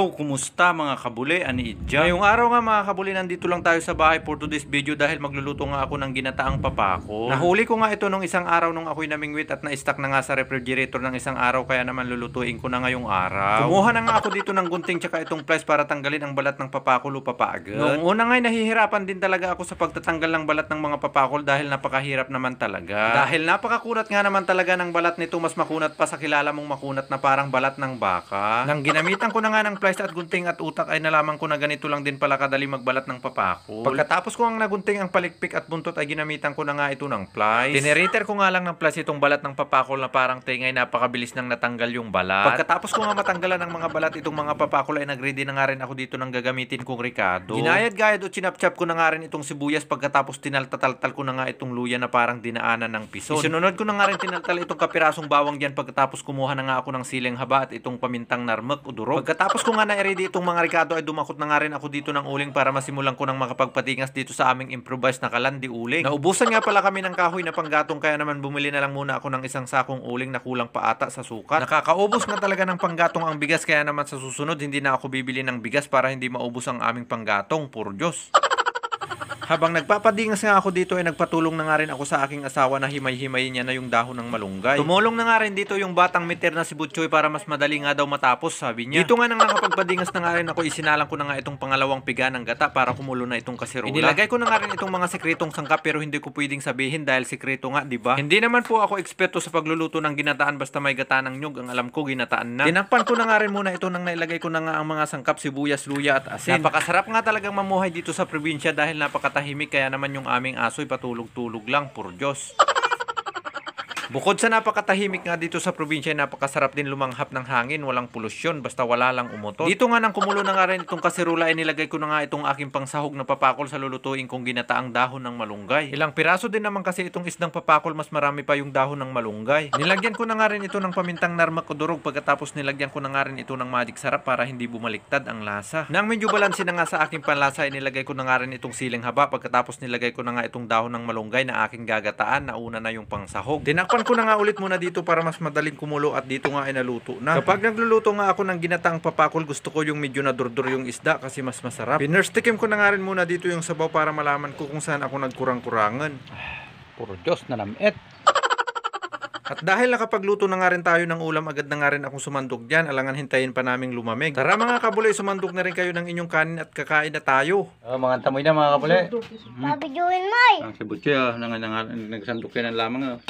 Kumusta mga kabuli, ani Idja? Ngayong araw nga mga kabuli, nandito lang tayo sa bahay for today's video dahil magluluto nga ako ng ginataang papako. Nahuli ko nga ito nung isang araw nung ako'y namingwit at na-stack na nga sa refrigerator ng isang araw, kaya naman lulutuin ko na ngayong araw. Kumuha na nga ako dito ng gunting tsaka itong plies para tanggalin ang balat ng papakol o papaagad. Noong una nga'y nahihirapan din talaga ako sa pagtatanggal ng balat ng mga papakol dahil napakahirap naman talaga. Dahil napakakunat nga naman talaga ng balat nito, mas makunat pa sa kilala mong makunat na parang balat ng baka. Nang ginamitan ko na nga ng plies at gunting at utak ay nalaman ko na ganito lang din pala kadali magbalat ng papakol. Pagkatapos ko ang nagunting ang palikpik at buntot ay ginamitan ko na nga ito ng plies. Tineriter ko nga lang ng plies itong balat ng papakol na parang tingay napakabilis nang natanggal yung balat. Pagkatapos ko nga matanggalan ng mga balat itong mga papakol ay nagready na nga rin ako dito ng gagamitin kong ricado. Ginayad-gayad o chinap-chap ko na nga rin itong sibuyas, pagkatapos tinaltatal ko na nga itong luya na parang dinaanan ng pison. Isunod ko na nga rin tinaltal itong kapirasong bawang dyan, pagkatapos kumuha na nga ako ng siling haba at itong pamintang narmek o durog. Pagkatapos ko nga na-ready itong mga ricado ay dumakot na nga rin ako dito ng uling para masimulan ko ng makapagpatingas dito sa aming improvised na kalandi uling. Naubusan nga pala kami ng kahoy na panggatong, kaya naman bumili na lang muna ako ng isang sakong uling na kulang pa ata sa sukat. Nakakaubos nga talaga ng panggatong ang bigas, kaya naman sa susunod hindi na ako bibili ng bigas para hindi maubos ang aming panggatong. Puro Diyos. Habang nagpapadingas nga ako dito ay nagpatulong na nga rin ako sa aking asawa na himay-himayin niya na yung dahon ng malunggay. Tumulong na nga rin dito yung batang miter na si Butchoy para mas madali nga daw matapos, sabi niya. Dito nga nang nakapagpadingas na nga rin ako, isinalang ko na nga itong pangalawang piga ng gata para kumulo na itong kasirola. Inilagay ko na nga rin itong mga sikretong sangkap pero hindi ko pwedeng sabihin dahil sikreto nga, di ba? Hindi naman po ako eksperto sa pagluluto ng ginataan, basta may gata ng nyug, ang alam ko ginataan na. Tinakpan ko na nga rin muna ito nang nailagay ko na nga ang mga sangkap, sibuyas, luya at asin. Napakasarap nga talagang mamuhay dito sa probinsya dahil napakatahimik, kaya naman yung aming aso'y patulog-tulog lang. Puro Diyos. Bukod sa napakatahimik nga dito sa probinsya, napakasarap din lumanghap ng hangin, walang polusyon, basta wala lang umutot. Dito nga nang kumulo na nga rin itong kaserula ay nilagay ko na nga itong aking pangsahog na papakol sa lulutuin kong ginataang dahon ng malunggay. Ilang piraso din naman kasi itong isdang papakol, mas marami pa yung dahon ng malunggay. Nilagyan ko na nga rin ito ng pamintang narmak o durog, pagkatapos nilagyan ko na nga rin ito ng magic sarap para hindi bumaliktad ang lasa. Nang medyo balanse na nga sa aking panlasa ay nilagay ko na nga rin itong siling haba, pagkatapos nilagay ko na nga itong dahon ng malunggay na aking gagataan na una na yung pangsahog. Tinakpan ko na nga ulit muna dito para mas madaling kumulo at dito nga ay naluto na. Kapag nagluluto nga ako ng ginataang papakol, gusto ko yung medyo nadurdur yung isda kasi mas masarap. Pinirstikim ko na nga rin muna dito yung sabaw para malaman ko kung saan ako nagkurang-kurangan. Puro Diyos na namit. At dahil nakapagluto na nga rin tayo ng ulam, agad na nga rin akong sumandog dyan. Alangan hintayin pa naming lumamig. Tara mga kabulay, sumandog na rin kayo ng inyong kanin at kakain na tayo. Mga tamoy na mga kapuli. Pabidyoin mo eh. Ang si Butchoy nagsandok yan lamang.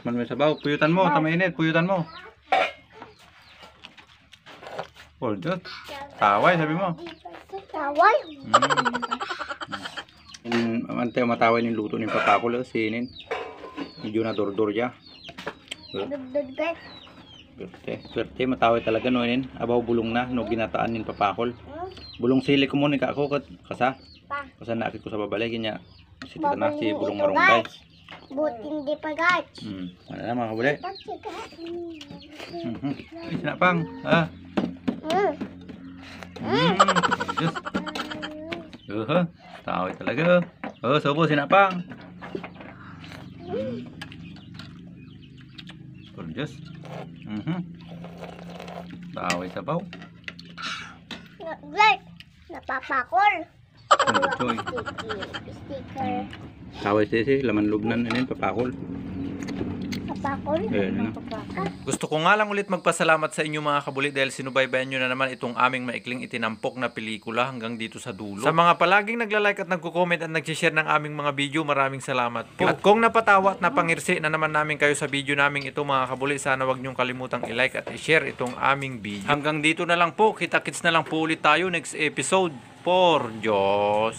Man may sabaw, puyutan mo, tamainit, puyutan mo. Puro Diyos. Taway, sabi mo. Taway. Antay mataway yung luto ng papakol, sinin. Medyo na dordor siya. Dugdug guys. Swerte, mataway talaga no yun. Abaw bulong na, no ginataan ng papakol. Bulong sili ko muna ka ako, kasa. Kasa nakit ko sa babalay, kanya. Sita na si bulong marunggay. Buti hindi pa guys. Ano na mga kabuli? Sinapang, ha? Diyos. Taway talaga. Sobo, sinapang. Por Diyos. Taway sabaw. Guys, napapakol. Butchoy. Sticker. Taway sisi, laman lubnan, papakol. Napakol. Ano? Gusto ko nga lang ulit magpasalamat sa inyo mga kabuli dahil sinubaybayan nyo na naman itong aming maikling itinampok na pelikula hanggang dito sa dulo. Sa mga palaging nagla-like at nagko-comment at nag-share ng aming mga video, maraming salamat po. At kung napatawa at napangirsi na naman namin kayo sa video naming ito mga kabuli, sana wag nyong kalimutang i-like at i-share itong aming video. Hanggang dito na lang po, kita-kits na lang po ulit tayo next episode. Por Diyos.